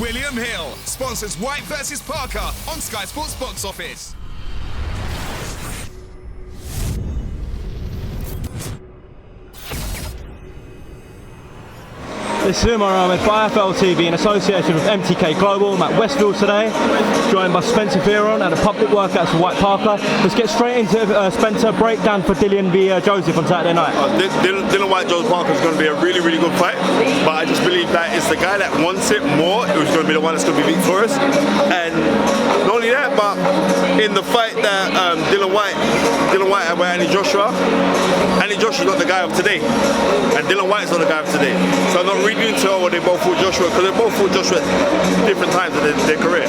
William Hill sponsors Whyte versus Parker on Sky Sports Box Office. This is UMAR AHMED for IFL TV in association with MTK Global. I'm at Westfield today, joined by Spencer Fearon at the public workouts for Whyte Parker. Let's get straight into Spencer. Breakdown for Dillian v Joseph on Saturday night. Dylan Whyte, Joseph Parker is going to be a really, really good fight, but I just believe that it's the guy that wants it more who's going to be the one that's going to be victorious. And not only that, but in the fight that Dylan Whyte had with Andy Joshua's not the guy of today, and Dylan Whyte's not the guy of today. So I'm not reading into they both fought Joshua, because they both fought Joshua at different times of their career.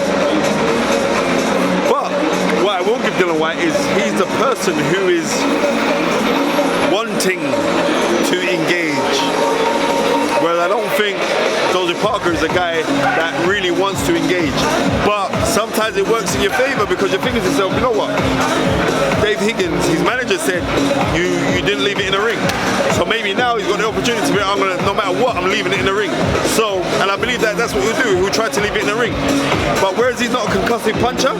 But what I will give Dylan Whyte is he's the person who is wanting to engage. Whereas I don't think Joseph Parker is a guy that really wants to engage. But sometimes it works in your favor, because you're thinking to yourself, you know what? Dave Higgins, his manager, said you didn't leave it in the ring. So maybe now he's got the opportunity to be, no matter what, I'm leaving it in the ring. So, and I believe that that's what he'll do. He'll try to leave it in the ring. But whereas he's not a concussive puncher,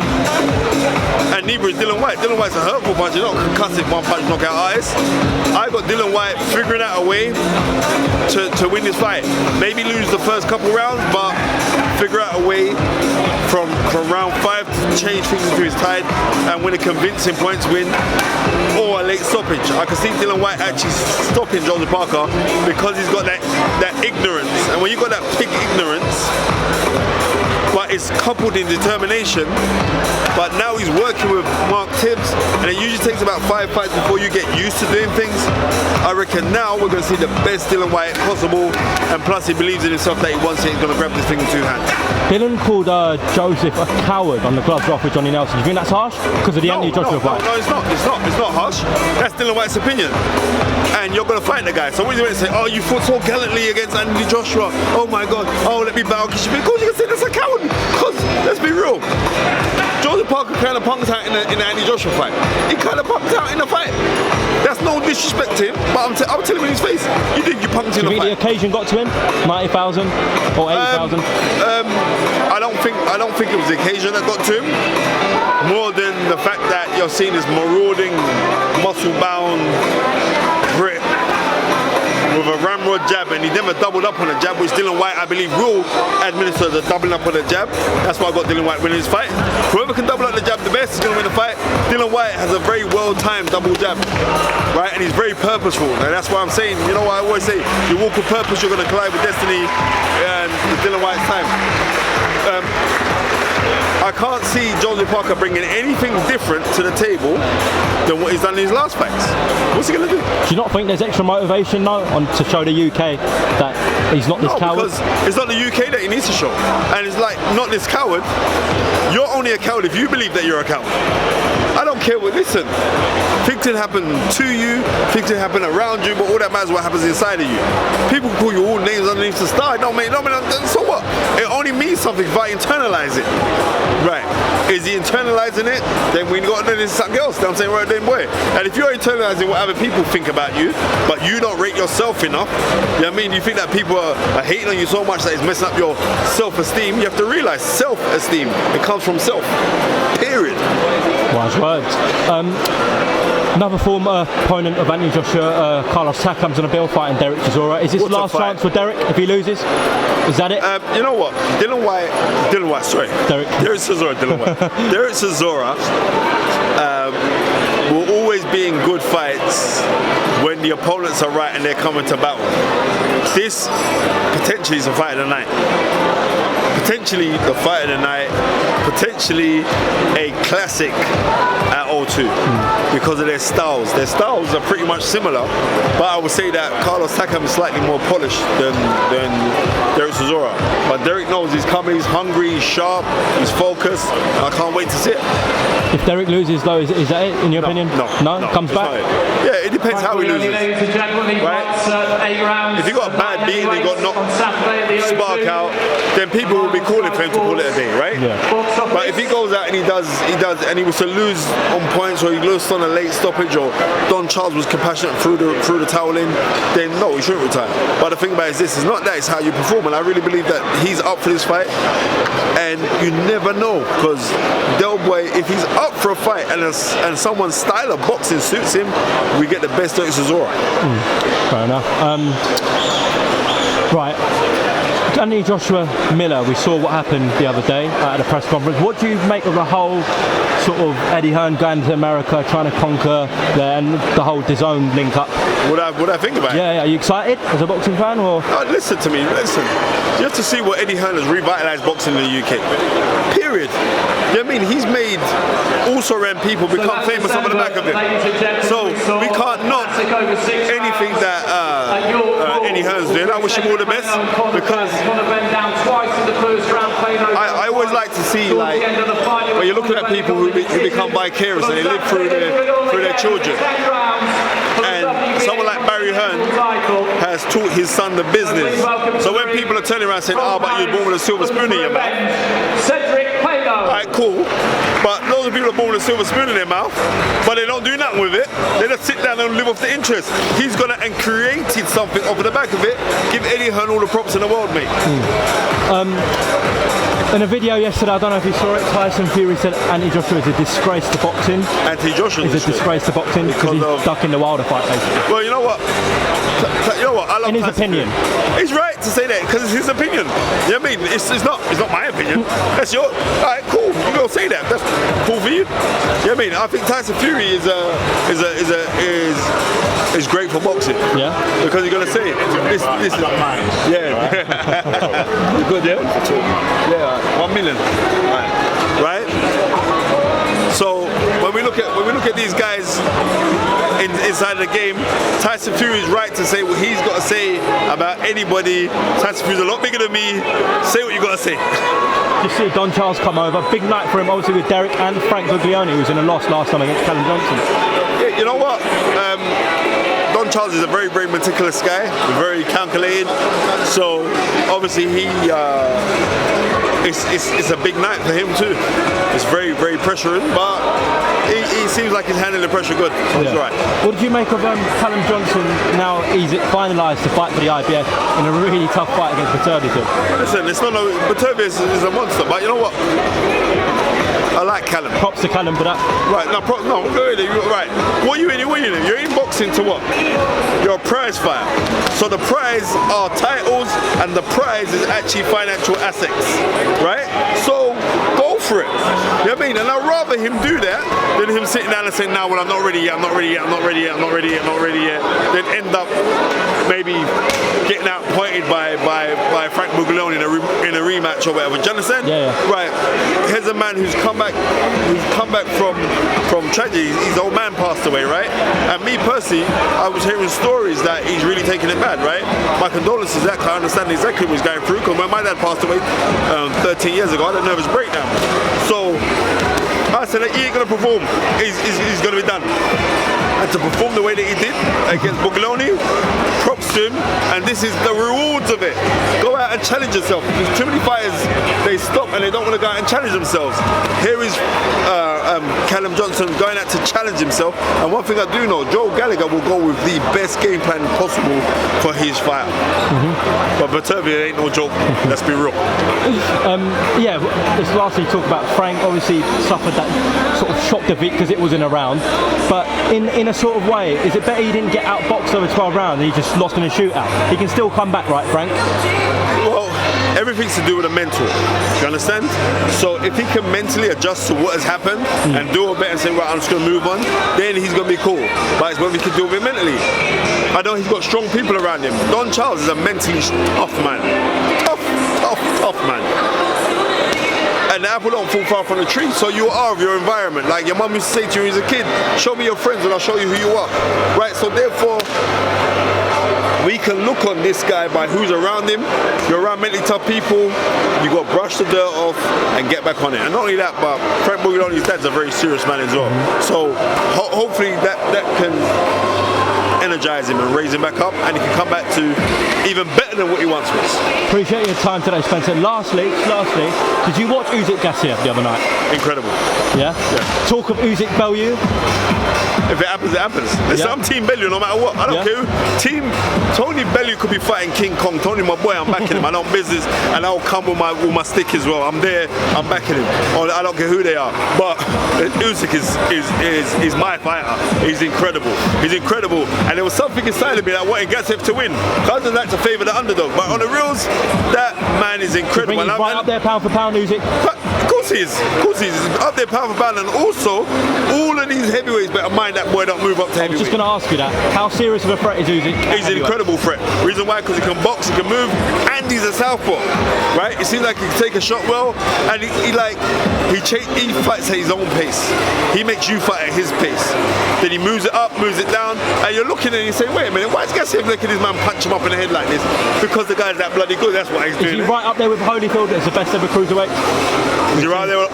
and neither is Dylan Whyte. Dylan Whyte's a hurtful puncher, not a concussive one-punch knockout artist. I got Dylan Whyte figuring out a way to win this fight. Maybe lose the first couple rounds, but figure out a way from round 5 to change things into his tide and win a convincing points win or a late stoppage. I can see Dylan Whyte actually stopping Joseph Parker because he's got that ignorance. And when you've got that pig ignorance, but it's coupled in determination, but now he's working with Mark Tibbs, and it usually takes about 5 fights before you get used to doing things. I reckon now we're going to see the best Dylan Whyte possible, and plus he believes in himself that he wants it, he's going to grab this thing in 2 hands. Dylan called Joseph a coward on the gloves off with Johnny Nelson. Do you think that's harsh? Because of the Anthony Joshua fight? No, it's not. It's not harsh. That's Dylan Whyte's opinion. And you're going to fight the guy. So when you say, oh, you fought so gallantly against Anthony Joshua, oh my God, oh, let me bow, because you can say that's a coward. Because, let's be real, Joseph Parker kind of punked out in the Andy Joshua fight. He kind of punked out in the fight. That's no disrespect to him, but I'm telling him in his face, you think you punked in the fight. Do you think the occasion got to him? 90,000 or 80,000? I don't think it was the occasion that got to him, more than the fact that you're seeing this marauding, muscle-bound grip with a ramrod jab, and he never doubled up on a jab, which Dylan Whyte, I believe, will administer the doubling up on the jab. That's why I got Dylan Whyte winning his fight. Whoever can double up the jab the best is going to win the fight. Dylan Whyte has a very well-timed double jab, right? And he's very purposeful, and that's why I'm saying, you know what I always say, you walk with purpose, you're going to collide with destiny, and it's Dylan Whyte's time. I can't see Joseph Parker bringing anything different to the table than what he's done in his last fights. What's he going to do? Do you not think there's extra motivation though to show the UK that he's not this coward? Because it's not the UK that he needs to show. And it's like, not this coward. You're only a coward if you believe that you're a coward. I don't care what, listen, things can happen to you, things can happen around you, but all that matters is what happens inside of you. People call you all names underneath the star, no, so what? It only means something if I internalize it. Right. Is he internalizing it? Then we got to do something else. I'm saying, right then, boy. And if you're internalizing what other people think about you, but you don't rate yourself enough, you know what I mean? You think that people are hating on you so much that it's messing up your self-esteem. You have to realize self-esteem, it comes from self. Period. Wise words. Another former opponent of Anthony Joshua, Carlos Takam's on a bill fighting Derek Chisora. Is this last chance for Derek if he loses? Is that it? You know what? Derek Chisora will always be in good fights when the opponents are right and they're coming to battle. This potentially is a fight of the night. Potentially the fight of the night. Potentially a classic at O2 because of their styles. Their styles are pretty much similar, but I would say that Carlos Takam is slightly more polished than Derek Chisora. But Derek knows he's coming, he's hungry, he's sharp, he's focused, and I can't wait to see it. If Derek loses though, is that it in your opinion? No. Comes back? Yeah, it depends how he loses. Right? If you got a bad beating, you got knocked spark out, then people will be calling for him to call it a day, right? Yeah. But if he goes out and he does, and he was to lose on points or he lost on a late stoppage or Don Charles was compassionate through the towel in, then no, he shouldn't retire. But the thing about it is this, it's not that, it's how you perform, and I really believe that he's up for this fight, and you never know, because Del Boy, if he's up for a fight and someone's style of boxing suits him, we get the best of Chisora. Fair enough. Right. Anthony Joshua Miller, we saw what happened the other day at a press conference. What do you make of the whole sort of Eddie Hearn going to America, trying to conquer there, and the whole DAZN link up? What I think about it? Yeah, are you excited as a boxing fan? Or? Listen to me, listen. You have to see what Eddie Hearn has revitalised boxing in the UK. Period. You know what I mean? He's made also ran people become famous on the back of it. So we can't knock anything that Eddie Hearn's doing. I wish him all the best, because I always like to see, like, when you're looking at people who become vicarious and they live through their children. And someone like Barry Hearn has taught his son the business. So when people are turning around saying, "Oh, but you're born with a silver spoon in your mouth," alright, cool. But loads of people are born with a silver spoon in their mouth, but they don't do nothing with it. They just sit down and live off the interest. He's gonna and created something off of the back of it. Give Eddie Hearn all the props in the world, mate. In a video yesterday, I don't know if you saw it, Tyson Fury said Anthony Joshua is a disgrace to boxing. Anthony Joshua is a disgrace to boxing because he's stuck in the Wilder fight, basically. Well, you know what? I love in his Tyson opinion. Fury. He's right to say that because it's his opinion. You know what I mean? It's not my opinion. That's your. Alright, cool. You go say that. That's cool for you. You know what I mean? I think Tyson Fury is great for boxing. Yeah. Because you're gonna say this is not mine. Yeah. You good, yeah? Yeah. 1 million. Right? So when we look at these guys inside the game, Tyson Fury is right to say what he's got to say about anybody. Tyson Fury's a lot bigger than me. Say what you got to say. You see Don Charles come over. Big night for him, obviously, with Derek and Frank Guglielmi, who was in a loss last time against Callum Johnson. Yeah, you know what? Don Charles is a very, very meticulous guy, very calculated. So obviously it's a big night for him too. It's very, very pressuring, but he seems like he's handling the pressure good. So he's right. What did you make of Callum Johnson? Now he's finalised to fight for the IBF in a really tough fight against Beterbiev. Listen, it's not Beterbiev is a monster, but you know what? I like Callum. Props to Callum for that. Right, no, really, right. What are you in? You're in boxing to what? You're a prize fighter. So the prize are titles, and the prize is actually financial assets, right? So go for it. You know what I mean? And I'd rather him do that than him sitting down and saying, "No, well, I'm not ready yet. I'm not ready yet. I'm not ready yet. I'm not ready yet. I'm not ready yet." Then end up maybe getting outpointed by Frank Buglioni in a rematch or whatever. Do you understand? Yeah. Right. Here's a man who's come back from tragedy. His old man passed away, right? And me personally, I was hearing stories that he's really taking it bad, right? My condolences, that I understand exactly what he's going through, because when my dad passed away 13 years ago, I had a nervous breakdown. So I said that he ain't gonna perform. He's gonna be done. And to perform the way that he did against Buglioni, props to him, and this is the rewards of it. Go out and challenge yourself. Because too many fighters, they stop and they don't want to go out and challenge themselves. Here is Callum Johnson going out to challenge himself, and one thing I do know, Joe Gallagher will go with the best game plan possible for his fight. But Beterbiev ain't no joke, let's be real. Yeah, just lastly talk about Frank. Obviously suffered that sort of shock defeat because it was in a round, but in a sort of way, is it better he didn't get outboxed over 12 rounds and he just lost in a shootout? He can still come back, right, Frank? Well, everything's to do with a mental. You understand? So if he can mentally adjust to what has happened and do a bit and say, right, I'm just going to move on, then he's going to be cool. But it's whether he can do it mentally. I know he's got strong people around him. Don Charles is a mentally tough man. Tough man. And the apple don't fall far from the tree, so you are of your environment. Like your mum used to say to you as a kid, show me your friends and I'll show you who you are. Right, so therefore, we can look on this guy by who's around him. You're around mentally tough people, you got to brush the dirt off and get back on it. And not only that, but Frank Buglioni's dad's a very serious man as well. So hopefully that can energize him and raise him back up, and he can come back to even better than what he once was. Appreciate your time today, Spencer. Lastly, did you watch Usyk Gassiev the other night? Incredible. Yeah? Talk of Usyk Bellew. If it happens, it happens. There's some Team Bellew no matter what. I don't care who. Team Tony Bellew could be fighting King Kong. Tony, my boy, I'm backing him. I know business, and I'll come with my stick as well. I'm there. I'm backing him. I don't care who they are. But Usyk is my fighter. He's incredible. He's incredible. And there was something inside of me that wanted Gassiev to win. I don't like to favour the underdog. But on the reels, that man is incredible. He's right up there pound for pound, Usyk. Of course he is. Of course he is. He's up there pound for pound. And also, all of these heavyweights better mind that boy don't move up to heavyweight. I was just going to ask you that. How serious of a threat is Usyk? He's an incredible threat. Reason why? Because he can box, he can move, and he's a southpaw. Right? It seems like he can take a shot well, and he fights at his own pace. He makes you fight at his pace. Then he moves it up, moves it down, and you're looking at it and you say, wait a minute, why is Gassiev looking at his man punch him up in the head like this? Because the guy's that bloody good. That's why he's doing. Is he right up there with Holyfield as the best ever cruiserweight? Is he right there?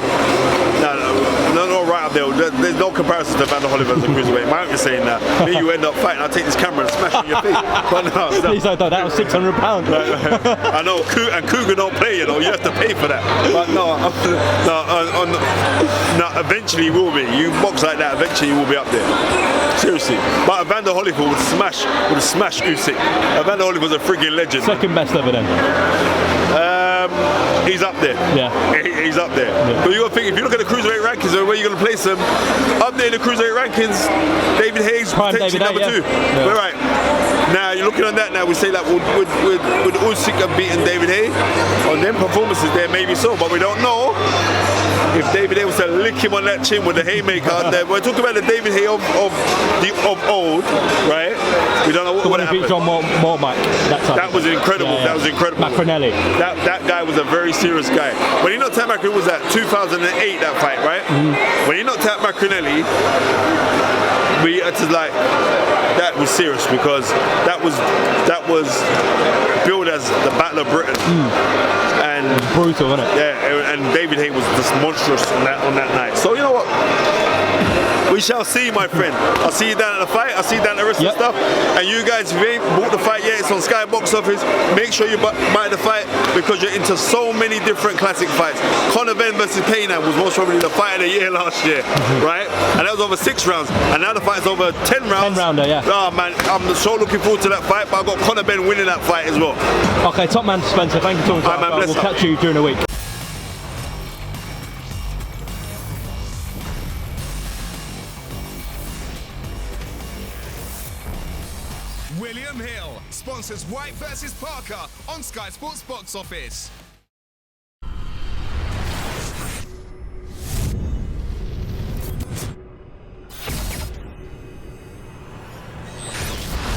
No, right up there. There's no comparison to Evander Holyfield as a cruiserweight. My uncle saying that. Me, you end up fighting, I'll take this camera and smash it in your face. But no, please don't. That was £600. I know, and Cougar don't play, you know. You have to pay for that. But no, eventually you will be. You box like that, eventually you will be up there. Seriously. But Evander Holyfield would smash Usyk. Evander Holyfield's a frigging legend. Second best ever then. He's up there. Yeah. He's up there. Yeah. But you got to think, if you look at the cruiserweight rankings, where you're going to place them, up there in the cruiserweight rankings, David Hayes potentially number 2. Yeah. We're right. Now you're looking on that. Now we say that would Usyk have beaten David Hayes on them performances? There maybe so, but we don't know. If David Hay was to lick him on that chin with the haymaker, we're talking about the David Hay of old, right? We don't know what happened. John Mormack. That was incredible. Yeah, yeah. That was incredible. Macronelli. That guy was a very serious guy. When he knocked out Macronelli, was that 2008 that fight, right? When he knocked out Macronelli, we had to that was serious because that was billed as the Battle of Britain. And it was brutal, wasn't it? Yeah, and David Hay was just monstrous on that night. So you know what? We shall see, my friend. I'll see you down at the fight. I'll see you down at the rest of the stuff. And you guys, if you ain't bought the fight yet, it's on Sky Box Office. Make sure you buy the fight because you're into so many different classic fights. Conor Benn versus Payne was most probably the fight of the year last year, right? And that was over 6 rounds. And now the fight's over 10 rounds. 10-rounder, yeah. Oh man, I'm so looking forward to that fight. But I've got Conor Benn winning that fight as well. Okay, top man, Spencer. Thank you for talking to us. We'll catch you during the week. William Hill sponsors Whyte versus Parker on Sky Sports Box Office.